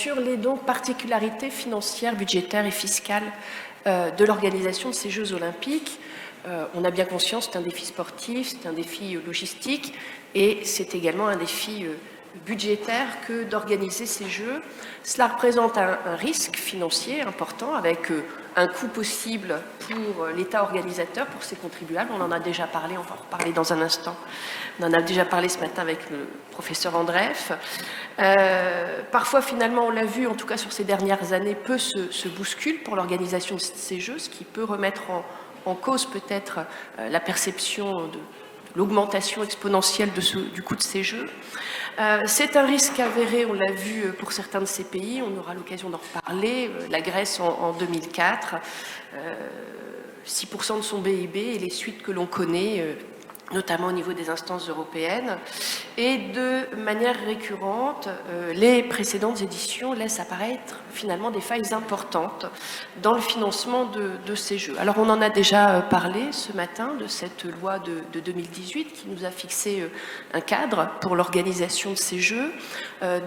sur les donc, particularités financières, budgétaires et fiscales de l'organisation de ces Jeux olympiques. On a bien conscience, c'est un défi sportif, c'est un défi logistique et c'est également un défi budgétaire que d'organiser ces Jeux. Cela représente un risque financier important avec un coût possible pour l'État organisateur, pour ses contribuables. On en a déjà parlé, on va en reparler dans un instant. On en a déjà parlé ce matin avec le professeur Andreff. Parfois, finalement, on l'a vu, en tout cas sur ces dernières années, peu se bouscule pour l'organisation de ces Jeux, ce qui peut remettre en cause peut-être la perception de l'augmentation exponentielle du coût de ces Jeux. C'est un risque avéré, on l'a vu pour certains de ces pays, on aura l'occasion d'en reparler. La Grèce en 2004, 6% de son PIB et les suites que l'on connaît, notamment au niveau des instances européennes. Et de manière récurrente, les précédentes éditions laissent apparaître finalement des failles importantes dans le financement de ces Jeux. Alors on en a déjà parlé ce matin de cette loi de 2018 qui nous a fixé un cadre pour l'organisation de ces Jeux.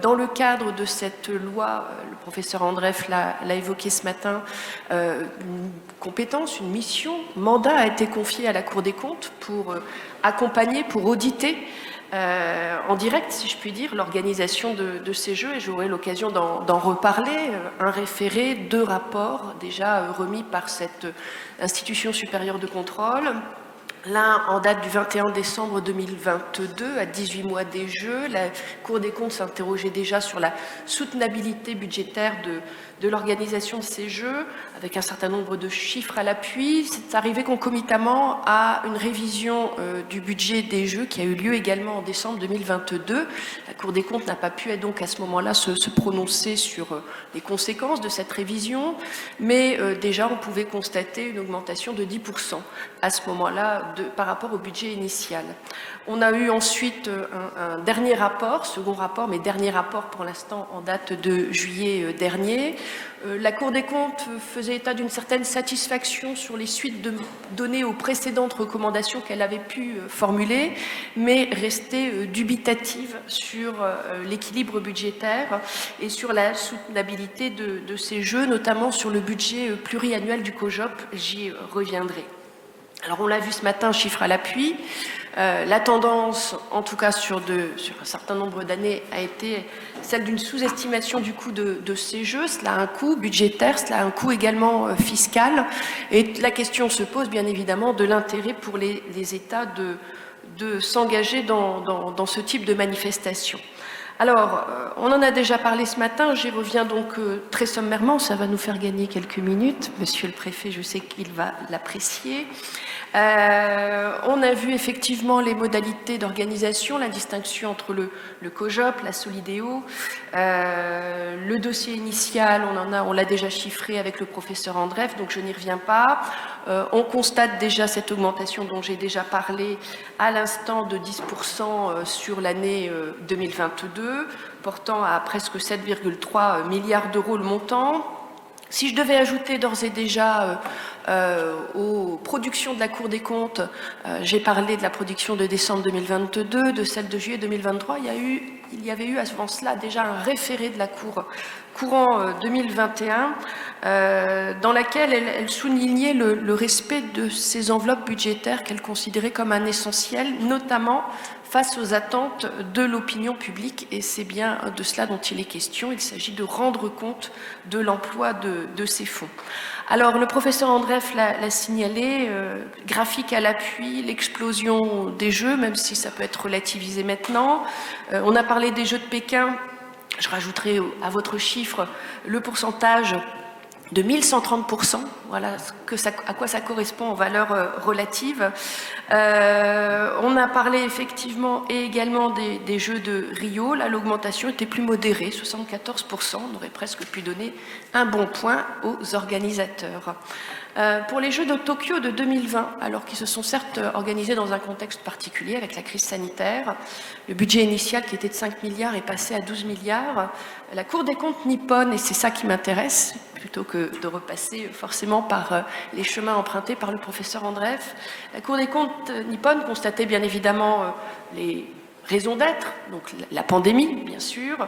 Dans le cadre de cette loi, le professeur Andreff l'a évoqué ce matin, une compétence, une mission, mandat a été confié à la Cour des comptes pour accompagner, pour auditer en direct, si je puis dire, l'organisation de ces Jeux, et j'aurai l'occasion d'en reparler. Un référé, 2 rapports déjà remis par cette institution supérieure de contrôle. L'un en date du 21 décembre 2022, à 18 mois des Jeux. La Cour des comptes s'interrogeait déjà sur la soutenabilité budgétaire de l'organisation de ces Jeux, avec un certain nombre de chiffres à l'appui. C'est arrivé concomitamment à une révision du budget des Jeux qui a eu lieu également en décembre 2022. La Cour des comptes n'a pas pu donc à ce moment-là se prononcer sur les conséquences de cette révision, mais déjà on pouvait constater une augmentation de 10% à ce moment-là par rapport au budget initial. On a eu ensuite un dernier rapport, second rapport, mais dernier rapport pour l'instant en date de juillet dernier. La Cour des comptes faisait état d'une certaine satisfaction sur les suites données aux précédentes recommandations qu'elle avait pu formuler, mais restait dubitative sur l'équilibre budgétaire et sur la soutenabilité de ces Jeux, notamment sur le budget pluriannuel du COJOP. J'y reviendrai. Alors on l'a vu ce matin, chiffre à l'appui, la tendance, en tout cas sur un certain nombre d'années, a été celle d'une sous-estimation du coût de ces Jeux. Cela a un coût budgétaire, cela a un coût également fiscal. Et la question se pose bien évidemment de l'intérêt pour les États de s'engager dans ce type de manifestation. Alors, on en a déjà parlé ce matin, j'y reviens donc très sommairement, ça va nous faire gagner quelques minutes. Monsieur le préfet, je sais qu'il va l'apprécier. On a vu effectivement les modalités d'organisation, la distinction entre le COJOP, la Solidéo, le dossier initial, on l'a déjà chiffré avec le professeur Andreff, donc je n'y reviens pas. On constate déjà cette augmentation dont j'ai déjà parlé à l'instant de 10% sur l'année 2022, portant à presque 7,3 milliards d'euros le montant. Si je devais ajouter d'ores et déjà aux productions de la Cour des comptes, j'ai parlé de la production de décembre 2022, de celle de juillet 2023, il y avait eu avant cela déjà un référé de la Cour courant 2021 dans laquelle elle soulignait le respect de ces enveloppes budgétaires qu'elle considérait comme un essentiel, notamment face aux attentes de l'opinion publique, et c'est bien de cela dont il est question. Il s'agit de rendre compte de l'emploi de ces fonds. Alors, le professeur Andreff l'a signalé, graphique à l'appui, l'explosion des Jeux, même si ça peut être relativisé maintenant. On a parlé des Jeux de Pékin, je rajouterai à votre chiffre le pourcentage de 1130%, voilà à quoi ça correspond en valeur relative. On a parlé effectivement et également des Jeux de Rio. Là, l'augmentation était plus modérée, 74%. On aurait presque pu donner un bon point aux organisateurs. Pour les Jeux de Tokyo de 2020, alors qu'ils se sont certes organisés dans un contexte particulier avec la crise sanitaire, le budget initial qui était de 5 milliards est passé à 12 milliards. La Cour des comptes nippone, et c'est ça qui m'intéresse, plutôt que de repasser forcément par les chemins empruntés par le professeur Andreff, la Cour des comptes nippone constatait bien évidemment les raison d'être, donc la pandémie bien sûr,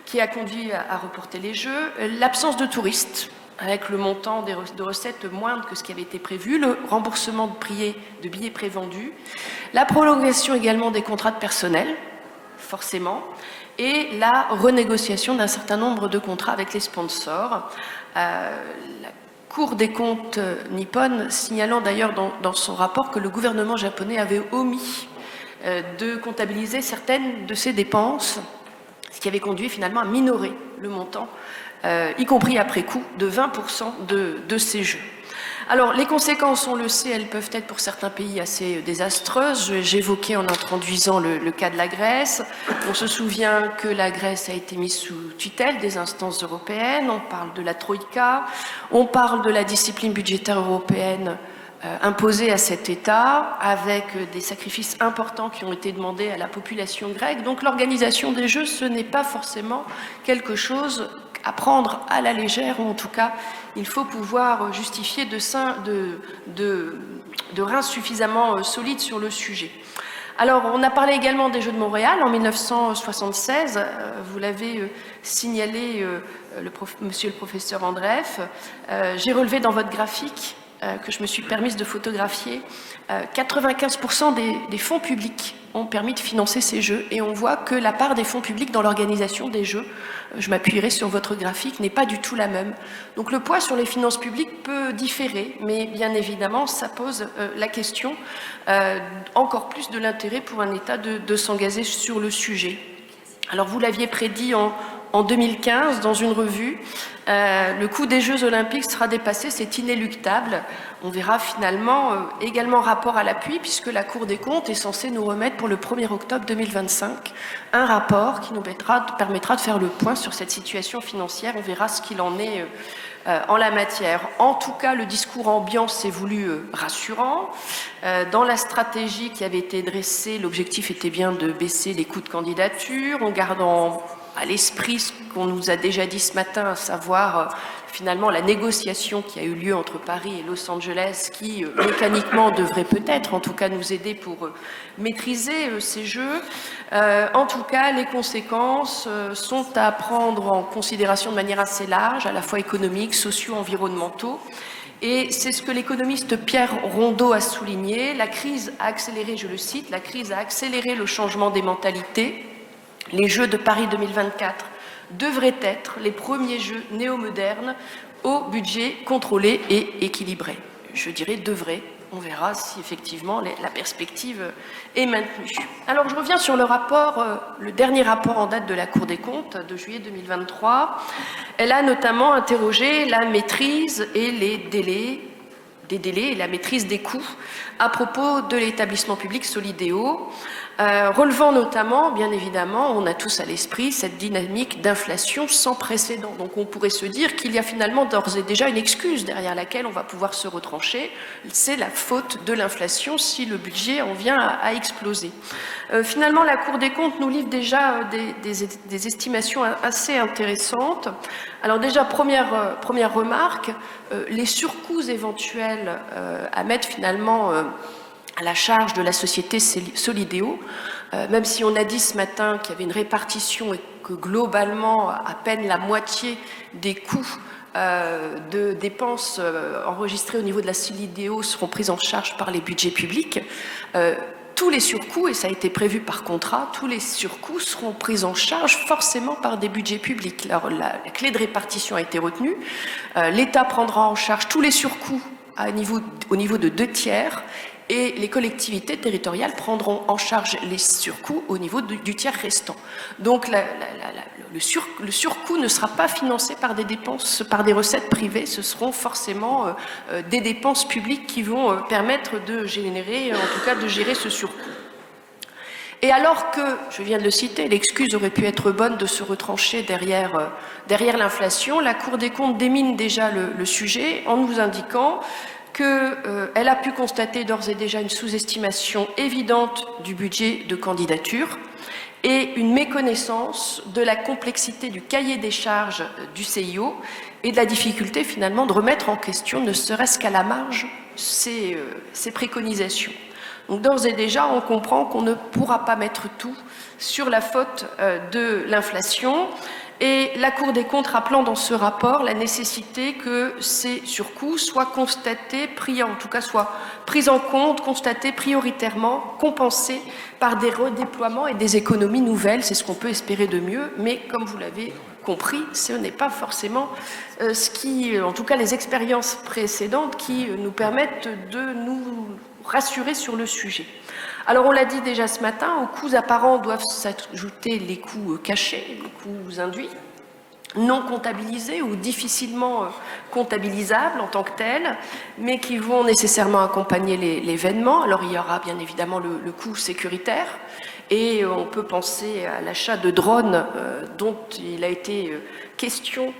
qui a conduit à reporter les Jeux, l'absence de touristes, avec le montant de recettes moindre que ce qui avait été prévu, le remboursement de billets prévendus, la prolongation également des contrats de personnel, forcément, et la renégociation d'un certain nombre de contrats avec les sponsors. La Cour des comptes nippone signalant d'ailleurs dans son rapport que le gouvernement japonais avait omis de comptabiliser certaines de ces dépenses, ce qui avait conduit finalement à minorer le montant, y compris après coup, de 20% de ces Jeux. Alors, les conséquences, on le sait, elles peuvent être pour certains pays assez désastreuses. J'évoquais en introduisant le cas de la Grèce. On se souvient que la Grèce a été mise sous tutelle des instances européennes. On parle de la Troïka. On parle de la discipline budgétaire européenne imposée à cet État, avec des sacrifices importants qui ont été demandés à la population grecque. Donc l'organisation des Jeux, ce n'est pas forcément quelque chose à prendre à la légère, ou en tout cas, il faut pouvoir justifier de reins suffisamment solides sur le sujet. Alors, on a parlé également des Jeux de Montréal en 1976, vous l'avez signalé, monsieur le professeur Andreff. J'ai relevé dans votre graphique que je me suis permise de photographier, 95% des fonds publics ont permis de financer ces Jeux, et on voit que la part des fonds publics dans l'organisation des Jeux, je m'appuierai sur votre graphique, n'est pas du tout la même. Donc le poids sur les finances publiques peut différer, mais bien évidemment ça pose la question encore plus de l'intérêt pour un État de s'engager sur le sujet. Alors vous l'aviez prédit en 2015, dans une revue, le coût des Jeux Olympiques sera dépassé, c'est inéluctable. On verra finalement également rapport à l'appui, puisque la Cour des comptes est censée nous remettre pour le 1er octobre 2025 un rapport qui nous permettra de faire le point sur cette situation financière. On verra ce qu'il en est en la matière. En tout cas, le discours ambiant s'est voulu rassurant. Dans la stratégie qui avait été dressée, l'objectif était bien de baisser les coûts de candidature, en gardant à l'esprit ce qu'on nous a déjà dit ce matin, à savoir finalement la négociation qui a eu lieu entre Paris et Los Angeles, qui mécaniquement devrait peut-être en tout cas nous aider pour maîtriser ces Jeux. En tout cas, les conséquences sont à prendre en considération de manière assez large, à la fois économiques, sociaux, environnementaux. Et c'est ce que l'économiste Pierre Rondeau a souligné. La crise a accéléré, je le cite, la crise a accéléré le changement des mentalités. Les Jeux de Paris 2024 devraient être les premiers Jeux néo-modernes au budget contrôlé et équilibré. Je dirais devraient. On verra si effectivement la perspective est maintenue. Alors je reviens sur le rapport, le dernier rapport en date de la Cour des comptes de juillet 2023. Elle a notamment interrogé la maîtrise et les délais et la maîtrise des coûts à propos de l'établissement public Solideo, relevant notamment, bien évidemment, on a tous à l'esprit cette dynamique d'inflation sans précédent. Donc on pourrait se dire qu'il y a finalement d'ores et déjà une excuse derrière laquelle on va pouvoir se retrancher, c'est la faute de l'inflation si le budget en vient à exploser. Finalement, la Cour des comptes nous livre déjà des estimations assez intéressantes. Alors déjà, première remarque, les surcoûts éventuels à mettre finalement à la charge de la société Solideo, même si on a dit ce matin qu'il y avait une répartition et que globalement, à peine la moitié des coûts de dépenses enregistrées au niveau de la Solideo seront prises en charge par les budgets publics, tous les surcoûts, et ça a été prévu par contrat, tous les surcoûts seront pris en charge forcément par des budgets publics. Alors, la clé de répartition a été retenue. L'État prendra en charge tous les surcoûts au niveau de 2/3, et les collectivités territoriales prendront en charge les surcoûts au niveau du tiers restant. Donc le surcoût ne sera pas financé par des dépenses, par des recettes privées, ce seront forcément des dépenses publiques qui vont permettre de générer, en tout cas de gérer ce surcoût. Et alors que, je viens de le citer, l'excuse aurait pu être bonne de se retrancher derrière l'inflation, la Cour des comptes démine déjà le sujet en nous indiquant qu'elle a pu constater d'ores et déjà une sous-estimation évidente du budget de candidature et une méconnaissance de la complexité du cahier des charges du CIO et de la difficulté finalement de remettre en question, ne serait-ce qu'à la marge, ces préconisations. Donc d'ores et déjà, on comprend qu'on ne pourra pas mettre tout sur la faute de l'inflation. Et la Cour des comptes rappelant dans ce rapport la nécessité que ces surcoûts soient constatés, soient pris en compte, constatés prioritairement, compensés par des redéploiements et des économies nouvelles. C'est ce qu'on peut espérer de mieux, mais comme vous l'avez compris, ce n'est pas forcément ce qui, en tout cas les expériences précédentes, qui nous permettent de nous rassurer sur le sujet. Alors on l'a dit déjà ce matin, aux coûts apparents doivent s'ajouter les coûts cachés, les coûts induits, non comptabilisés ou difficilement comptabilisables en tant que tels, mais qui vont nécessairement accompagner l'événement. Alors il y aura bien évidemment le coût sécuritaire, et on peut penser à l'achat de drones dont il a été question,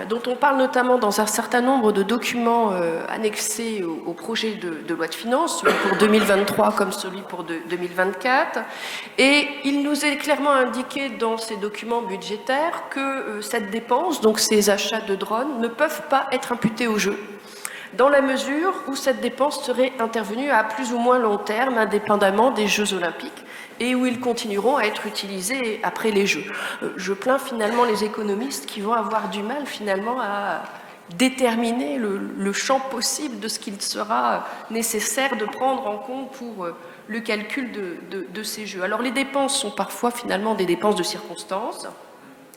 dont on parle notamment dans un certain nombre de documents annexés au projet de loi de finances, celui pour 2023 comme celui pour 2024. Et il nous est clairement indiqué dans ces documents budgétaires que cette dépense, donc ces achats de drones, ne peuvent pas être imputés au jeu, dans la mesure où cette dépense serait intervenue à plus ou moins long terme, indépendamment des Jeux Olympiques, et où ils continueront à être utilisés après les Jeux. Je plains finalement les économistes qui vont avoir du mal finalement à déterminer le champ possible de ce qu'il sera nécessaire de prendre en compte pour le calcul de ces Jeux. Alors les dépenses sont parfois finalement des dépenses de circonstances,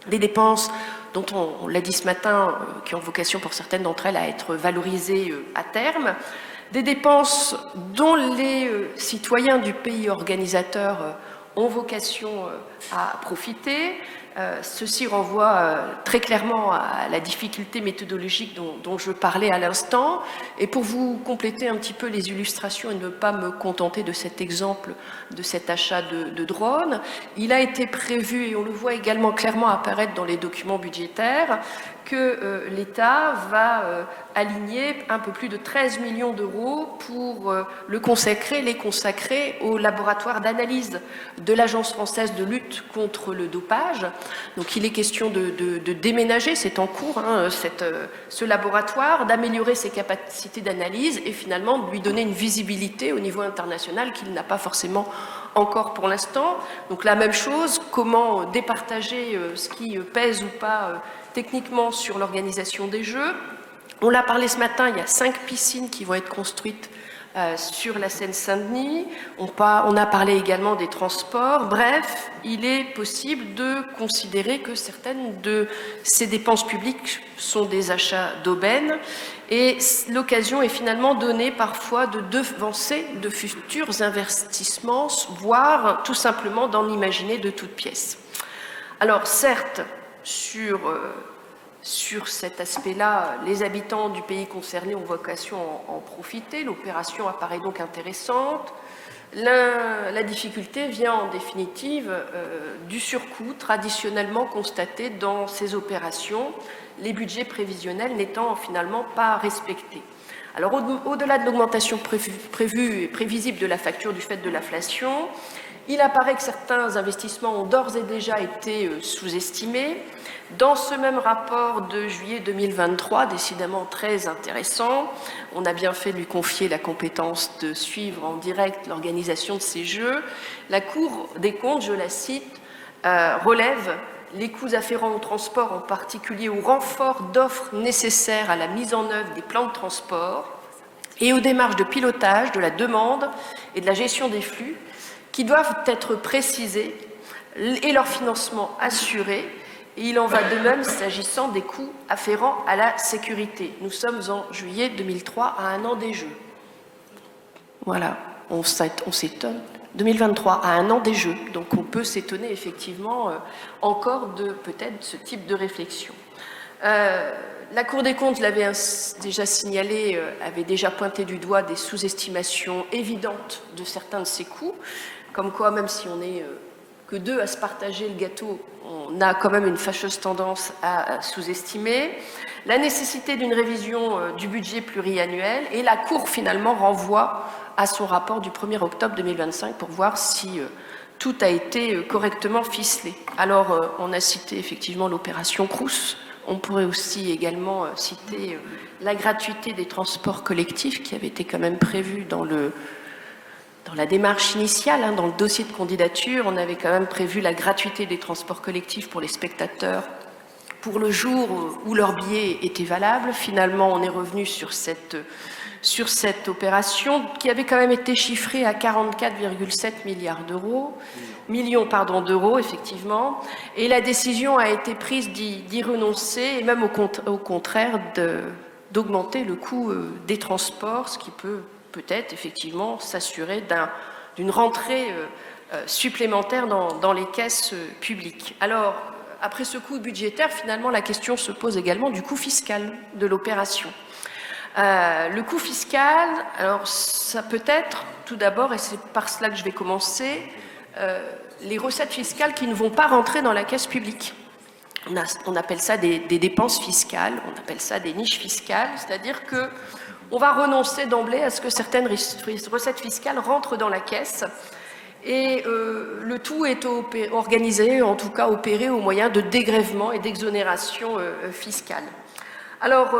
des dépenses dont on l'a dit ce matin, qui ont vocation pour certaines d'entre elles à être valorisées à terme, des dépenses dont les citoyens du pays organisateur ont vocation à profiter. Ceci renvoie très clairement à la difficulté méthodologique dont je parlais à l'instant. Et pour vous compléter un petit peu les illustrations et ne pas me contenter de cet exemple de cet achat de drones, il a été prévu, et on le voit également clairement apparaître dans les documents budgétaires, que l'État va aligner un peu plus de 13 millions d'euros pour les consacrer au laboratoire d'analyse de l'Agence française de lutte contre le dopage. Donc il est question de déménager, c'est en cours, ce laboratoire, d'améliorer ses capacités d'analyse et finalement de lui donner une visibilité au niveau international qu'il n'a pas forcément encore pour l'instant. Donc la même chose, comment départager ce qui pèse ou pas techniquement sur l'organisation des Jeux. On l'a parlé ce matin, il y a 5 piscines qui vont être construites sur la Seine-Saint-Denis. On a parlé également des transports. Bref, il est possible de considérer que certaines de ces dépenses publiques sont des achats d'aubaine, et l'occasion est finalement donnée parfois de devancer de futurs investissements, voire tout simplement d'en imaginer de toutes pièces. Alors certes, sur cet aspect-là, les habitants du pays concerné ont vocation à en profiter. L'opération apparaît donc intéressante. La difficulté vient en définitive du surcoût traditionnellement constaté dans ces opérations, les budgets prévisionnels n'étant finalement pas respectés. Alors au-delà de l'augmentation prévue et prévisible de la facture du fait de l'inflation, il apparaît que certains investissements ont d'ores et déjà été sous-estimés. Dans ce même rapport de juillet 2023, décidément très intéressant, on a bien fait de lui confier la compétence de suivre en direct l'organisation de ces Jeux. La Cour des comptes, je la cite, relève les coûts afférents au transport, en particulier au renfort d'offres nécessaires à la mise en œuvre des plans de transport et aux démarches de pilotage de la demande et de la gestion des flux, qui doivent être précisés et leur financement assuré. Et il en va de même s'agissant des coûts afférents à la sécurité. Nous sommes en juillet 2003, à un an des Jeux. Voilà, on s'étonne. 2023, à un an des Jeux. Donc on peut s'étonner effectivement encore de peut-être ce type de réflexion. La Cour des comptes, je l'avais déjà signalé, avait déjà pointé du doigt des sous-estimations évidentes de certains de ces coûts, comme quoi même si on n'est que deux à se partager le gâteau, on a quand même une fâcheuse tendance à sous-estimer. La nécessité d'une révision du budget pluriannuel, et la Cour finalement renvoie à son rapport du 1er octobre 2025 pour voir si tout a été correctement ficelé. Alors on a cité effectivement l'opération Crous, on pourrait aussi également citer la gratuité des transports collectifs qui avait été quand même prévue dans dans la démarche initiale, hein, dans le dossier de candidature, on avait quand même prévu la gratuité des transports collectifs pour les spectateurs pour le jour où leur billet était valable. Finalement, on est revenu sur cette opération qui avait quand même été chiffrée à 44,7 millions d'euros, effectivement. Et la décision a été prise d'y renoncer et même au contraire d'augmenter le coût des transports, ce qui peut-être effectivement s'assurer d'une rentrée supplémentaire dans les caisses publiques. Alors, après ce coût budgétaire, finalement, la question se pose également du coût fiscal de l'opération. Le coût fiscal, alors ça peut être, tout d'abord, et c'est par cela que je vais commencer, les recettes fiscales qui ne vont pas rentrer dans la caisse publique. On appelle ça des dépenses fiscales, on appelle ça des niches fiscales, c'est-à-dire qu'on va renoncer d'emblée à ce que certaines recettes fiscales rentrent dans la caisse. Et le tout est organisé, en tout cas opéré au moyen de dégrèvements et d'exonérations fiscales. Alors,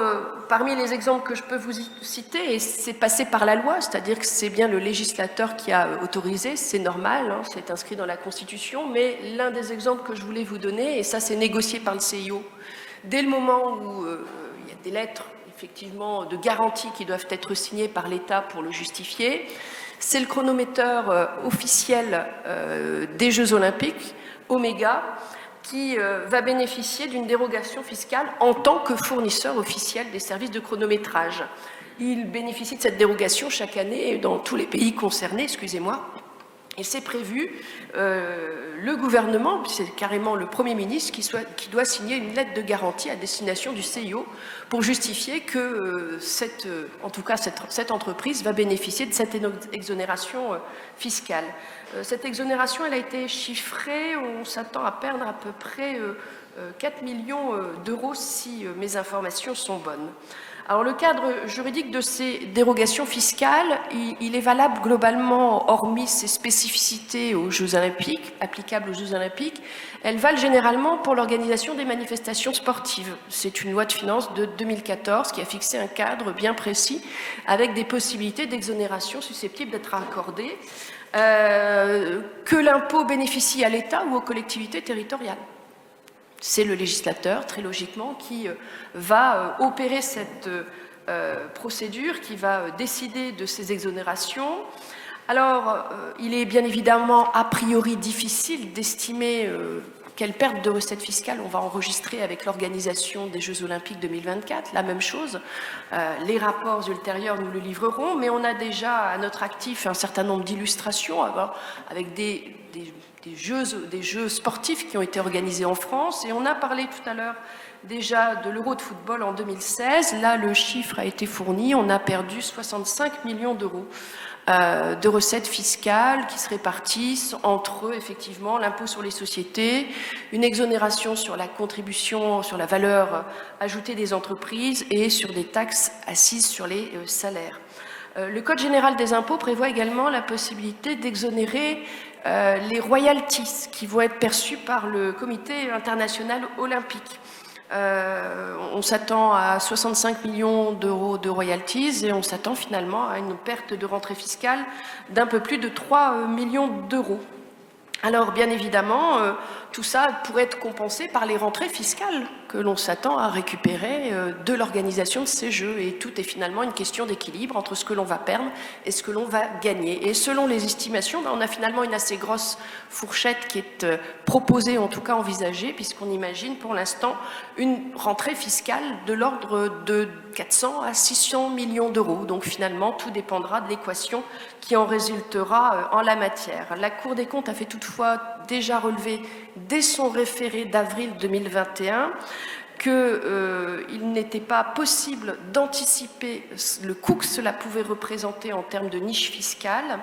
parmi les exemples que je peux vous citer, et c'est passé par la loi, c'est-à-dire que c'est bien le législateur qui a autorisé, c'est normal, hein, c'est inscrit dans la Constitution, mais l'un des exemples que je voulais vous donner, et ça c'est négocié par le CIO, dès le moment où il y a des lettres, effectivement, de garantie qui doivent être signées par l'État pour le justifier, c'est le chronométeur officiel des Jeux Olympiques, Omega, qui va bénéficier d'une dérogation fiscale en tant que fournisseur officiel des services de chronométrage. Il bénéficie de cette dérogation chaque année dans tous les pays concernés, excusez-moi. Et c'est prévu, le gouvernement, c'est carrément le Premier ministre qui doit signer une lettre de garantie à destination du CIO pour justifier que cette entreprise va bénéficier de cette exonération fiscale. Cette exonération, elle a été chiffrée, on s'attend à perdre à peu près 4 millions d'euros si mes informations sont bonnes. Alors le cadre juridique de ces dérogations fiscales, il est valable globalement, hormis ses spécificités aux Jeux Olympiques, applicables aux Jeux Olympiques, elles valent généralement pour l'organisation des manifestations sportives. C'est une loi de finances de 2014 qui a fixé un cadre bien précis avec des possibilités d'exonération susceptibles d'être accordées, que l'impôt bénéficie à l'État ou aux collectivités territoriales. C'est le législateur, très logiquement, qui va opérer cette procédure, qui va décider de ces exonérations. Alors, il est bien évidemment a priori difficile d'estimer quelle perte de recettes fiscales on va enregistrer avec l'organisation des Jeux Olympiques 2024. La même chose, les rapports ultérieurs nous le livreront, mais on a déjà à notre actif un certain nombre d'illustrations avec des jeux sportifs qui ont été organisés en France. Et on a parlé tout à l'heure déjà de l'Euro de football en 2016. Là, le chiffre a été fourni. On a perdu 65 millions d'euros de recettes fiscales qui se répartissent entre, effectivement, l'impôt sur les sociétés, une exonération sur la contribution, sur la valeur ajoutée des entreprises et sur des taxes assises sur les salaires. Le Code général des impôts prévoit également la possibilité d'exonérer les royalties qui vont être perçues par le Comité international olympique. On s'attend à 65 millions d'euros de royalties et on s'attend finalement à une perte de rentrée fiscale d'un peu plus de 3 millions d'euros. Alors, bien évidemment, tout ça pourrait être compensé par les rentrées fiscales que l'on s'attend à récupérer de l'organisation de ces Jeux. Et tout est finalement une question d'équilibre entre ce que l'on va perdre et ce que l'on va gagner. Et selon les estimations, on a finalement une assez grosse fourchette qui est proposée, en tout cas envisagée, puisqu'on imagine pour l'instant une rentrée fiscale de l'ordre de 400 à 600 millions d'euros. Donc finalement, tout dépendra de l'équation qui en résultera en la matière. La Cour des comptes a fait toutefois déjà relevé dès son référé d'avril 2021 qu'il n'était pas possible d'anticiper le coût que cela pouvait représenter en termes de niche fiscale.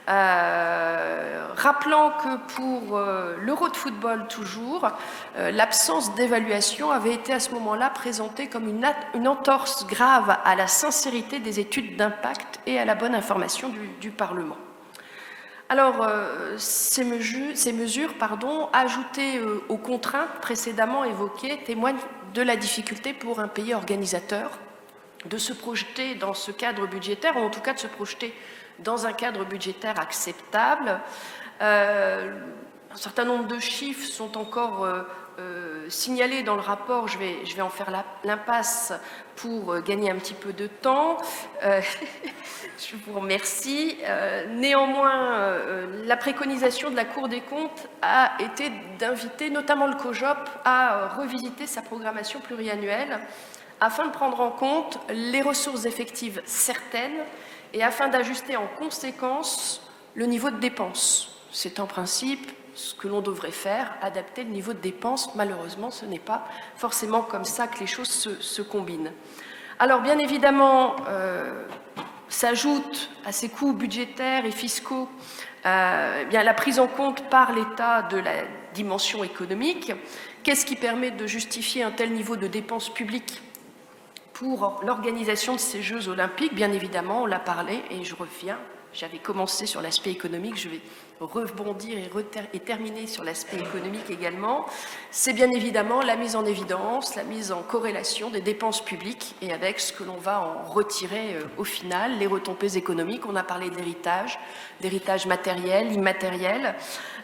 Rappelant que pour l'Euro de football toujours, l'absence d'évaluation avait été à ce moment-là présentée comme une entorse grave à la sincérité des études d'impact et à la bonne information du Parlement. Alors, ces mesures, ajoutées aux contraintes précédemment évoquées, témoignent de la difficulté pour un pays organisateur de se projeter dans ce cadre budgétaire, ou en tout cas de se projeter dans un cadre budgétaire acceptable. Un certain nombre de chiffres sont encore signalés dans le rapport, je vais en faire l'impasse pour gagner un petit peu de temps. Je vous remercie. Néanmoins, la préconisation de la Cour des comptes a été d'inviter notamment le COJOP à revisiter sa programmation pluriannuelle afin de prendre en compte les ressources effectives certaines et afin d'ajuster en conséquence le niveau de dépenses. C'est en principe ce que l'on devrait faire, adapter le niveau de dépenses. Malheureusement, ce n'est pas forcément comme ça que les choses se combinent. Alors, bien évidemment, s'ajoute à ces coûts budgétaires et fiscaux bien, la prise en compte par l'État de la dimension économique. Qu'est-ce qui permet de justifier un tel niveau de dépenses publiques pour l'organisation de ces Jeux olympiques? Bien évidemment, on l'a parlé et je reviens. J'avais commencé sur l'aspect économique, je vais rebondir et terminer sur l'aspect économique également. C'est bien évidemment la mise en évidence, la mise en corrélation des dépenses publiques et avec ce que l'on va en retirer au final, les retombées économiques. On a parlé de l'héritage matériel, immatériel.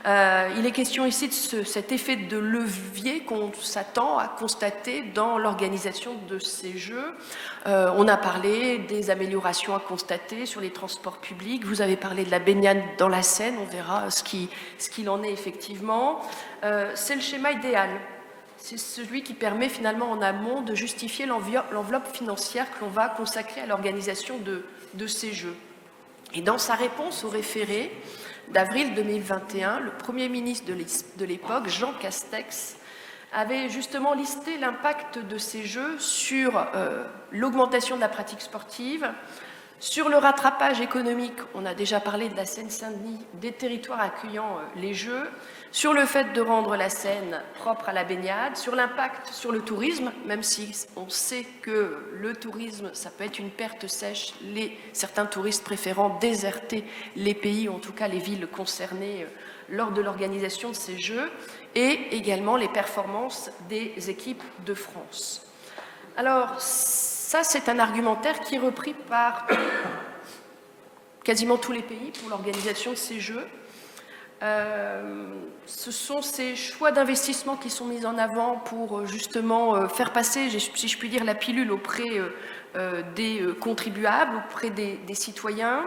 Il est question ici de cet effet de levier qu'on s'attend à constater dans l'organisation de ces Jeux. On a parlé des améliorations à constater sur les transports publics. Vous avez parlé de la baignade dans la Seine. On verra ce qu'il en est effectivement. C'est le schéma idéal. C'est celui qui permet finalement en amont de justifier l'enveloppe financière que l'on va consacrer à l'organisation de ces Jeux. Et dans sa réponse au référé d'avril 2021, le Premier ministre de l'époque, Jean Castex, avait justement listé l'impact de ces Jeux sur l'augmentation de la pratique sportive, sur le rattrapage économique, on a déjà parlé de la Seine-Saint-Denis, des territoires accueillant les Jeux, sur le fait de rendre la Seine propre à la baignade, sur l'impact sur le tourisme, même si on sait que le tourisme, ça peut être une perte sèche, certains touristes préférant déserter les pays, ou en tout cas les villes concernées lors de l'organisation de ces Jeux, et également les performances des équipes de France. Alors, ça, c'est un argumentaire qui est repris par quasiment tous les pays pour l'organisation de ces Jeux. Ce sont ces choix d'investissement qui sont mis en avant pour justement faire passer, si je puis dire, la pilule auprès des contribuables, auprès des citoyens.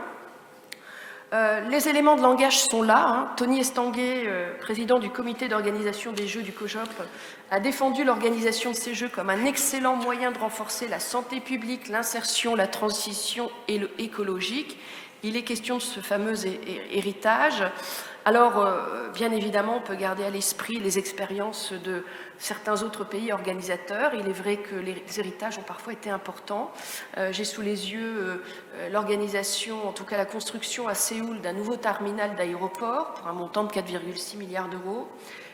Les éléments de langage sont là. Tony Estanguet, président du comité d'organisation des Jeux du COJOP, a défendu l'organisation de ces Jeux comme un excellent moyen de renforcer la santé publique, l'insertion, la transition et le écologique. Il est question de ce fameux héritage. Alors, bien évidemment, on peut garder à l'esprit les expériences de certains autres pays organisateurs. Il est vrai que les héritages ont parfois été importants. J'ai sous les yeux l'organisation, en tout cas la construction à Séoul d'un nouveau terminal d'aéroport pour un montant de 4,6 milliards d'euros.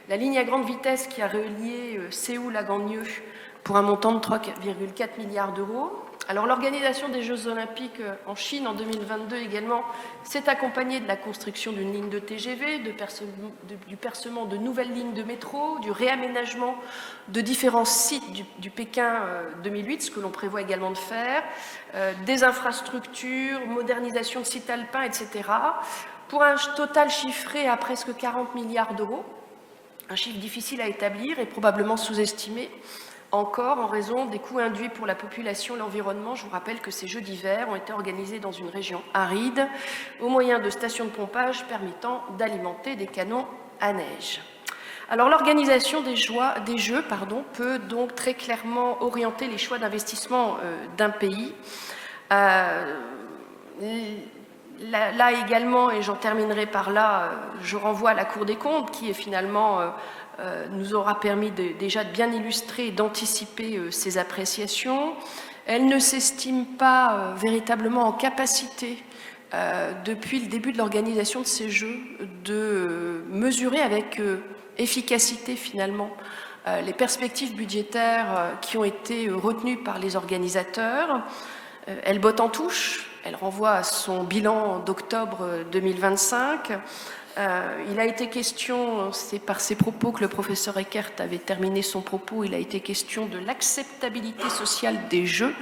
La ligne à grande vitesse qui a relié Séoul à Gangneung pour un montant de 3,4 milliards d'euros. Alors l'organisation des Jeux Olympiques en Chine en 2022 également s'est accompagnée de la construction d'une ligne de TGV, du percement de nouvelles lignes de métro, du réaménagement de différents sites du Pékin 2008, ce que l'on prévoit également de faire, des infrastructures, modernisation de sites alpins, etc. Pour un total chiffré à presque 40 milliards d'euros, un chiffre difficile à établir et probablement sous-estimé, encore en raison des coûts induits pour la population et l'environnement. Je vous rappelle que ces Jeux d'hiver ont été organisés dans une région aride, au moyen de stations de pompage permettant d'alimenter des canons à neige. Alors l'organisation des Jeux peut donc très clairement orienter les choix d'investissement d'un pays. Là également, et j'en terminerai par là, je renvoie à la Cour des comptes qui est finalement nous aura permis déjà de bien illustrer et d'anticiper ces appréciations. Elle ne s'estime pas véritablement en capacité, depuis le début de l'organisation de ces Jeux, de mesurer avec efficacité finalement les perspectives budgétaires qui ont été retenues par les organisateurs. Elle botte en touche. Elle renvoie à son bilan d'octobre 2025. Il a été question, c'est par ces propos que le professeur Eckert avait terminé son propos, il a été question de l'acceptabilité sociale des jeux.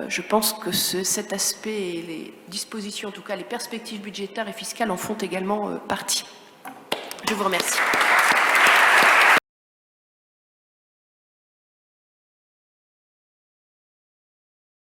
Je pense que cet aspect et les dispositions, en tout cas les perspectives budgétaires et fiscales en font également partie. Je vous remercie.